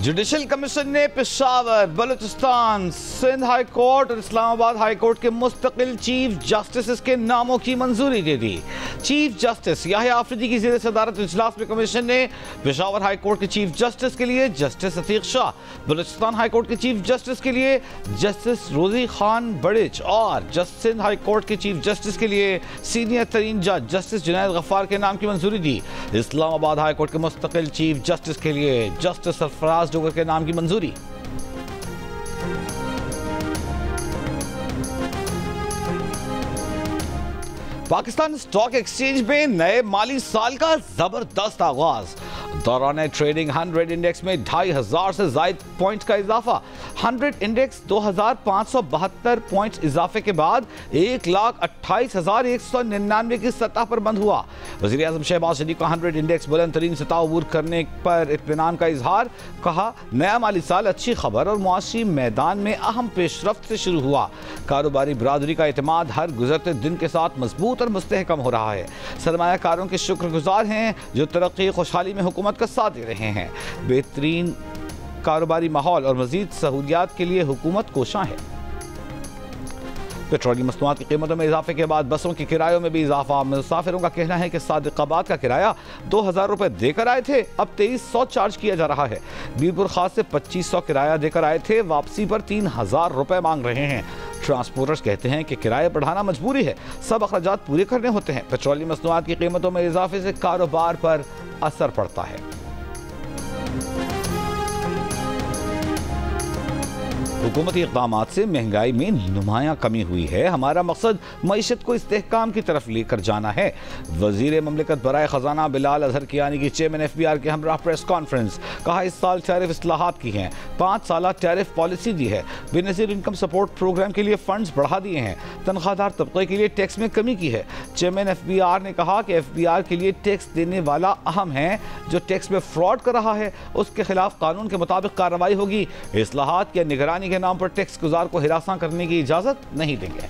Judicial commission ने Peshawar, Balochistan, Sindh high court और Islamabad high court के मुस्तकिल चीफ जस्टिस के नामों की मंजूरी दे दी। चीफ जस्टिस याहिया आफरीदी की ज़ेर सदारत इजलास में कमीशन ने पेशावर हाई कोर्ट के चीफ जस्टिस के लिए justice Atiq Shah, Balochistan high court के चीफ जस्टिस के लिए जस्टिस रोजी खान बड़िच और सिंध हाई कोर्ट के चीफ जस्टिस के लिए सीनियर तरीन जज जस्टिस जुनैद गफ्फार के नाम की मंजूरी दी। इस्लामाबाद हाई कोर्ट के मुस्तकिल चीफ जस्टिस के लिए जस्टिस सरफराज डोगर के नाम की मंजूरी। पाकिस्तान स्टॉक एक्सचेंज में नए माली साल का जबरदस्त आगाज। दौरान ट्रेडिंग 100 इंडेक्स में 2500 से ज्यादा पॉइंट्स का इजाफा। 100 इंडेक्स 2572 पॉइंट्स इजाफे के बाद 1,28,199 की सतह पर बंद हुआ। वज़ीर आज़म शहबाज शरीफ का 100 इंडेक्स बुलंद तरीन सतह अबूर करने पर इत्मीनान का इजहार। कहा, नया माली साल अच्छी खबर और मुआशी मैदान में अहम पेशरफ्त से शुरू हुआ। कारोबारी बरादरी का एतमाद हर गुजरते दिन के साथ मजबूत और मुस्तहकम हो रहा है। सरमायाकारों के शुक्रगुजार हैं जो तरक्की खुशहाली में हुकूमत का साथ दे रहे हैं। बेहतरीन कारोबारी माहौल और मजीद सहूलियात के लिए हुकूमत कोशां है। पेट्रोलियम मसनूआत की कीमतों में इजाफे के बाद बसों के किरायों में भी इजाफा। मुसाफिरों का कहना है कि सादिकाबाद का किराया 2000 रुपए देकर आए थे, अब 2300 चार्ज किया जा रहा है। बीरपुर खास से 2500 किराया देकर आए थे, वापसी पर 3000 रुपए मांग रहे हैं। ट्रांसपोर्टर्स कहते हैं कि किराया बढ़ाना मजबूरी है, सब अखराजात पूरे करने होते हैं। पेट्रोलियम मसनूआत की कीमतों में इजाफे से कारोबार पर असर पड़ता है। हुकूमती इक़दामात से महंगाई में नुमायां कमी हुई है। हमारा मकसद मईशत को इस्तेहकाम की तरफ लेकर जाना है। वज़ीर ममलिकत बराए ख़जाना बिलाल अज़हर कियानी की चेयरमैन FBR के हमरा प्रेस कॉन्फ्रेंस। कहा, इस साल टैरिफ इस्लाहात की हैं, 5 साला टैरिफ पॉलिसी दी है। बेनज़ीर इनकम सपोर्ट प्रोग्राम के लिए फंड्स बढ़ा दिए हैं। तनख्वाहदार तबके के लिए टैक्स में कमी की है। चेयरमैन FBR ने कहा कि FBR के लिए टैक्स देने वाला अहम है। जो टैक्स में फ्रॉड कर रहा है उसके खिलाफ कानून के मुताबिक कार्रवाई होगी। इस्लाहात या निगरानी के नाम पर टैक्स गुजार को हिरासा करने की इजाजत नहीं देंगे।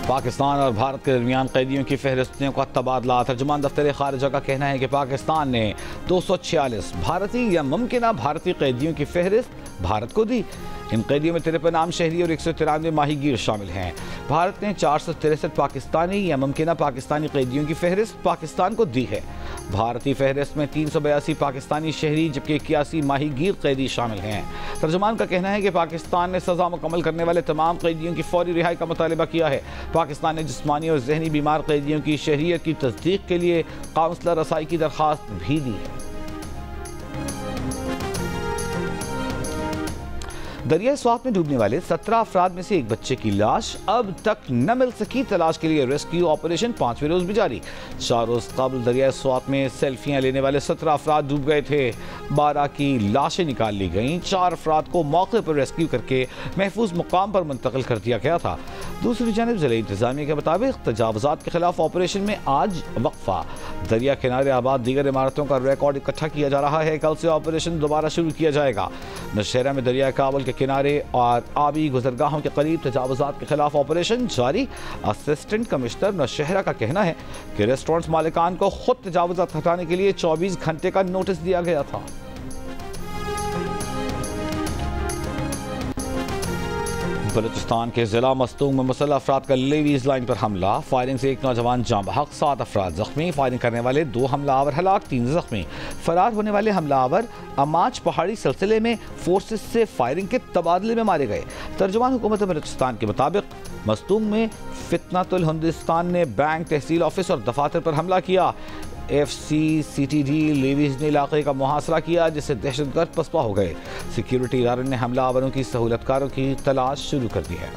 पाकिस्तान और भारत के दरमियान कैदियों की फहरिस्तों का तबादला। तर्जुमान दफ्तर खारिजा का कहना है कि पाकिस्तान ने 246 भारतीय या मुमकिना भारतीय कैदियों की फहरिस्त भारत को दी। इन कैदियों में 53 आम शहरी और 193 माहीगीर शामिल हैं। भारत ने 463 पाकिस्तानी या मुमकिना पाकिस्तानी कैदियों की फहरिस्त पाकिस्तान को दी है। भारतीय फहरिस्त में 382 पाकिस्तानी शहरी जबकि 81 माहीगीर कैदी शामिल हैं। तर्जुमान का कहना है कि पाकिस्तान ने सजा मुकम्मल करने वाले तमाम कैदियों की फौरी रिहाई का मुतालबा किया है। पाकिस्तान ने जिस्मानी और जहनी बीमार कैदियों की शहरियत की तस्दीक के लिए काउंसलर रसाई की दरख्वास्त भी दी है। दरिया स्वात में डूबने वाले 17 अफराद में से एक बच्चे की लाश अब तक न मिल सकी। तलाश के लिए रेस्क्यू ऑपरेशन 5वें रोज भी जारी। 4 रोज कबल दरिया स्वात में सेल्फियां लेने वाले 17 अफराद डूब गए थे। 12 की लाशें निकाल ली गईं। 4 अफराद को मौके पर रेस्क्यू करके महफूज मुकाम पर मुंतकिल कर दिया गया था। दूसरी जानब ज़िला इंतजामिया के मुताबिक तजावुज़ात के खिलाफ ऑपरेशन में आज वक्फा। दरिया किनारे आबाद दीगर इमारतों का रिकॉर्ड इकट्ठा किया जा रहा है। कल से ऑपरेशन दोबारा शुरू किया जाएगा। नौशहरा में दरिया काबुल के किनारे और आबी गुजरगाहों के करीब तजावुज़ात के खिलाफ ऑपरेशन जारी। असिस्टेंट कमिश्नर नौशहरा का कहना है कि रेस्टोरेंट्स मालिकान को खुद तजावुज़ात हटाने के लिए 24 घंटे का नोटिस दिया गया था। बलूचिस्तान के जिला मस्तूंग में मुसल्लह अफराद का लेवीज लाइन पर हमला। फायरिंग से एक नौजवान जाँ बहक, 7 अफराद जख्मी। फायरिंग करने वाले 2 हमलावर हलाक, 3 जख्मी। फरार होने वाले हमलावर अमाच पहाड़ी सिलसिले में फोर्सेस से फायरिंग के तबादले में मारे गए। तर्जुमान हुकूमत बलूचिस्तान के मुताबिक मस्तूंग में फितनातुल हिंदुस्तान ने बैंक, तहसील ऑफिस और दफातर पर हमला किया। FCCTD लेवीज ने इलाके का मुहासरा किया जिससे दहशतगर्द पसपा हो गए। सिक्योरिटी इदारों ने हमलावरों की सहूलतकारों की तलाश शुरू कर दी है।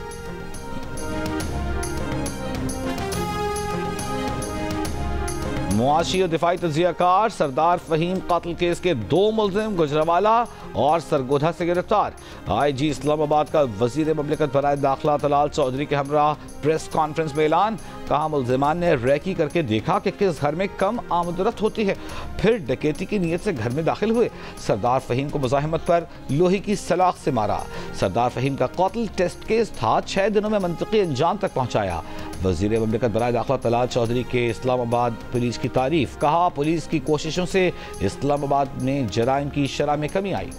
मुआशी और दिफाई तजियाकार सरदार फहीम कातिल केस के 2 मुलजिम गुजरावाला और सरगोधा से गिरफ्तार। IG इस्लामाबाद का वजीर ममलिकत बराए दाखिला तलाल चौधरी के हमरा प्रेस कॉन्फ्रेंस में ऐलान। कहा, मुलजिमान ने रैकी करके देखा कि किस घर में कम आमदरफ्त होती है, फिर डकैती की नीयत से घर में दाखिल हुए। सरदार फहीम को मुजाहिमत पर लोहे की सलाख से मारा। सरदार फहीम का कातिल टेस्ट केस था, 6 दिनों में मंतकी अंजाम तक पहुंचाया। वज़ीर ममलिकत बराए दाखिला तलात चौधरी के इस्लामाबाद पुलिस की तारीफ, कहा पुलिस की कोशिशों से इस्लामाबाद में जराइम की शरह में कमी आई।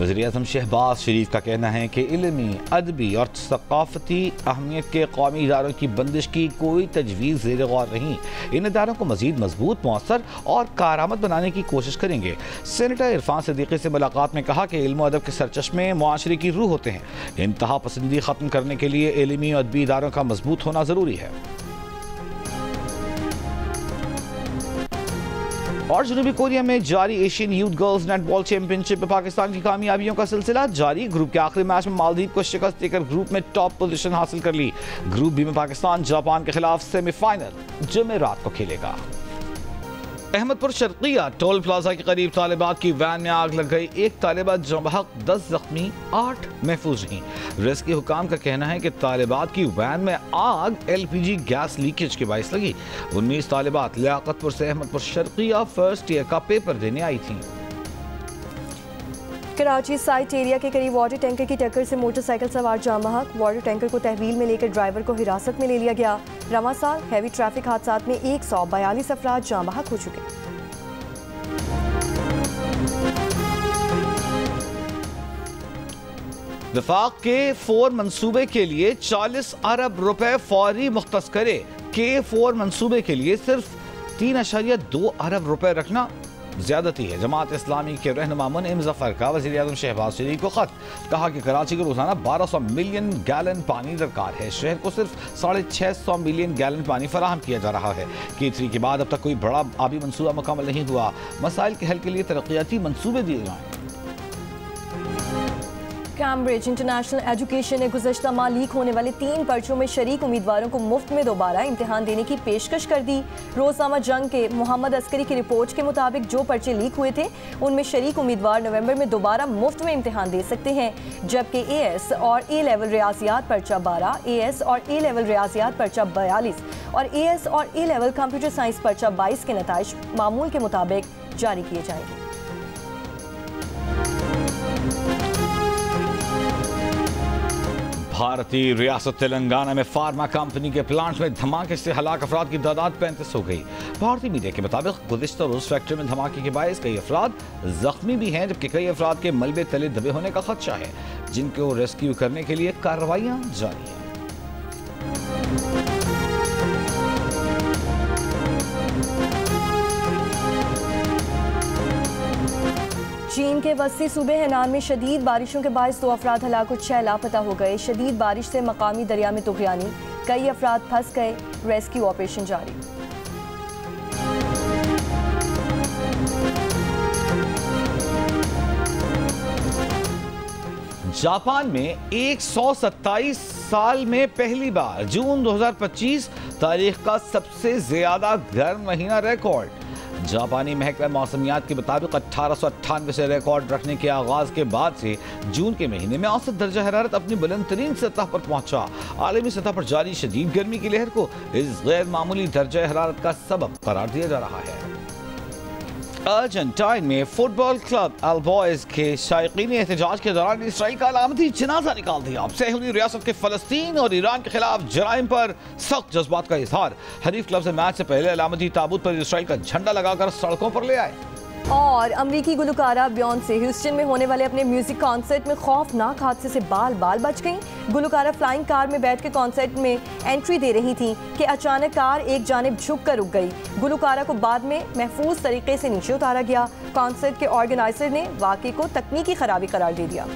वज़ीर-ए-आज़म शहबाज शरीफ का कहना है कि इल्मी, अदबी और सकाफती अहमियत के कौमी इदारों की बंदिश की कोई तजवीज़ ज़ेर गौर नहीं। इन इदारों को मज़ीद मजबूत, मौसर और कारआमद बनाने की कोशिश करेंगे। सेनेटर इरफान सिद्दीकी से मुलाकात में कहा कि इल्म और अदब के सरचश्मे मुआशरे की रूह होते हैं। इंतहा पसंदी ख़त्म करने के लिए इल्मी और अदबी इदारों का मजबूत होना ज़रूरी है। और जनूबी कोरिया में जारी Asian youth girls netball championship में पाकिस्तान की कामयाबियों का सिलसिला जारी। ग्रुप के आखिरी मैच में मालदीव को शिकस्त देकर ग्रुप में टॉप पोजीशन हासिल कर ली। ग्रुप बी में पाकिस्तान जापान के खिलाफ सेमीफाइनल जुमेरात को खेलेगा। अहमदपुर शर्किया टोल प्लाजा के करीब तालिबात की वैन में आग लग गई। एक तालिबा जबहक, 10 जख्मी, 8 महफूज रहीं। रेस्क्यू हुकाम का कहना है कि तालिबात की वैन में आग LPG गैस लीकेज के बायस लगी। 19 तालिबात लियाकतपुर से अहमदपुर शर्किया फर्स्ट ईयर का पेपर देने आई थीं। कराची साइट एरिया के करीब वाटर टैंकर की टक्कर से मोटरसाइकिल सवार जाम बहक। वाटर टैंकर को तहवील में लेकर ड्राइवर को हिरासत में ले लिया गया। रवां साल हैवी ट्रैफिक हादसात में 142 अफराद जाम बहक हो चुके। वफाक के 4 मंसूबे के लिए 40 अरब रुपए फौरी मुख्तस करे। K4 मंसूबे के लिए सिर्फ 3.2 अरब रुपए रखना ज्यादती है। जमात इस्लामी के रहनुमा मुनइम जफर का वज़ीर-ए-आज़म शहबाज शरीफ को खत, कहा कि कराची को रोजाना 1200 मिलियन गैलन पानी दरकार है। शहर को सिर्फ 650 मिलियन गैलन पानी फराहम किया जा रहा है। K3 के बाद अब तक कोई बड़ा आबी मंसूबा मुकम्मल नहीं हुआ। मसाइल के हल के लिए तरक्याती मंसूबे दिए जाएं। कैम्ब्रिज इंटरनेशनल एजुकेशन ने गुज़श्ता माह लीक होने वाले 3 पर्चों में शरीक उम्मीदवारों को मुफ्त में दोबारा इम्तिहान देने की पेशकश कर दी। रोज़नामा जंग के मोहम्मद अस्करी की रिपोर्ट के मुताबिक जो पर्चे लीक हुए थे उनमें शरीक उम्मीदवार नवंबर में दोबारा मुफ्त में इम्तिहान दे सकते हैं, जबकि AS और A लेवल रियाजियात पर्चा 12, AS और A लेवल रियाजियात पर्चा 42 और AS और A लेवल कंप्यूटर साइंस पर्चा 22 के नताइज मामूल के मुताबिक जारी किए जाएंगे। भारतीय रियासत तेलंगाना में फार्मा कंपनी के प्लांट में धमाके से हलाक अफराद की तादाद 35 हो गई। भारतीय मीडिया के मुताबिक गुज़िश्ता रोज फैक्ट्री में धमाके के बायस कई अफराद जख्मी भी हैं, जबकि कई अफराद के मलबे तले दबे होने का खदशा है, जिनको रेस्क्यू करने के लिए कार्रवाइयां जारी हैं। चीन के वस्ती सूबे हेनान में शदीद बारिशों के बायस 2 अफराद हलाक और 6 लापता हो गए। शदीद बारिश से मकामी दरिया में तुग़यानी, कई अफराद फंस गए। रेस्क्यू ऑपरेशन जारी। जापान में 127 साल में पहली बार जून 2025 तारीख का सबसे ज्यादा गर्म महीना रिकॉर्ड। जापानी महकमा मौसमियात के मुताबिक 1898 से रिकॉर्ड रखने के आगाज के बाद से जून के महीने में औसत दर्जा हरारत अपनी बुलंद तरीन सतह पर पहुंचा। आलमी सतह पर जारी शदीद गर्मी की लहर को इस गैर मामूली दर्जा हरारत का सबब करार दिया जा रहा है। अर्जेंटाइन में फुटबॉल क्लब अल बॉयज के शायकीन एहतजाज के दौरान इसराइल का अलामती जनाजा निकाल दिया। सहूली रियासत के फलस्तीन और ईरान के खिलाफ जराइम पर सख्त जज्बात का इजहार। हरीफ क्लब से मैच से पहले अलामती ताबूत पर इसराइल का झंडा लगाकर सड़कों पर ले आए। और अमरीकी गुलकारा बियॉन्से ह्यूस्टन में होने वाले अपने म्यूजिक कॉन्सर्ट में खौफनाक हादसे से बाल बाल बच गईं। गुलकारा फ्लाइंग कार में बैठ के कॉन्सर्ट में एंट्री दे रही थी कि अचानक कार एक जानिब झुक कर रुक गई। गुलकारा को बाद में महफूज तरीके से नीचे उतारा गया। कॉन्सर्ट के ऑर्गेनाइजर ने वाक़े को तकनीकी खराबी करार दे दिया।